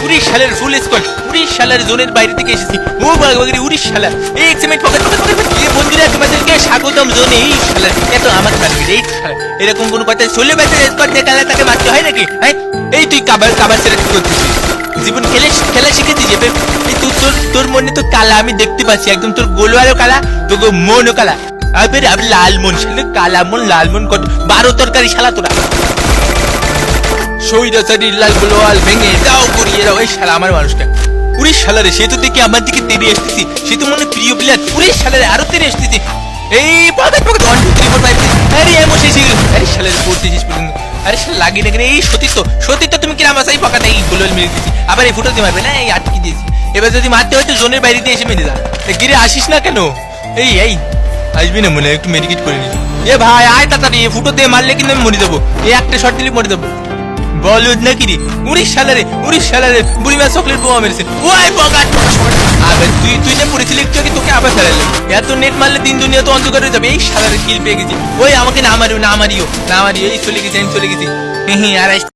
উড়িশ শালার ফুল স্কোয়াড, উড়িশ শালার জোনের বাইরে থেকে এসেছি। ও বাগবাগরি উড়িশ শালা, এই এক্সিমেন্ট পকেট বন্ধুরা তোমাদেরকে স্বাগতম জোনে। এই শালার এত আমার টার্গেট, এই শালা এরকম কোনো কথা ষোলো ব্যাচের স্কোয়াড দিয়ে খেলা তাকে মারতে হয় নাকি? হ্যাঁ এই তুই কাবার ছেড়ে কি করতেছিস? জীবন খেলা শিখেছিস? এই তোর মনে তো কালা আমি দেখতে পাচ্ছি, একদম তোর গোলওয়ারও কালা, তোর মনও কালা। আবে লাল মন শালা, কালা মন লাল মন কত 12 তরকারি শালা তোরা। সৈরাচারি লাল গোলওয়াল ভেঙে দাও করিয়ে দাও। এই শালা আমার মানুষটা উড়িশ শালারে, সে তো দেখি আমার দিকে তেড়ে আসতেছি, সে তো মনে প্রিয় প্লেয়ার। উড়িশ শালারে আরো তেড়ে আসতেছি। এই পকেট 1 2 3 4 5 আরে এমন শেষ হয়ে গেল। আরে শালারে পড়তেছিস পর্যন্ত, আরে শালা লাগিয়ে না কেন? এই সতীর্থ তুমি কিরাম আসাই পকাতে এই গোলওয়াল মেরে দিচ্ছি, আবার এই ফুটো দিয়ে মারবে না? এই আটকে দিয়েছি, এবার যদি মারতে হয় তো জোনের বাইরে দিয়ে এসে মেরে যা। গিরে আসিস না কেন? এই আসবি না মনে হয়, একটু মেডিকেট করে নি। এ ভাই আয় তাড়াতাড়ি, ফুটো দিয়ে মারলে কিন্তু আমি মরে যাবো। এই একটা শট দিলে মরে যাবো। বলুদ নাকি রে? উড়িশ শালারে বুড়িমা চকলেট বোমা মেরেছে। ওই বগাট আবে তুই না পড়েছিলি একটু আগে, তোকে আবার ফেরালে। এত নেট মারলে দিন দুনিয়া তো অন্ধকার হয়ে যাবে। এই শালারে কিল পেয়ে গেছি। ওই আমাকে না মারিও, এই চলে গেছি। আর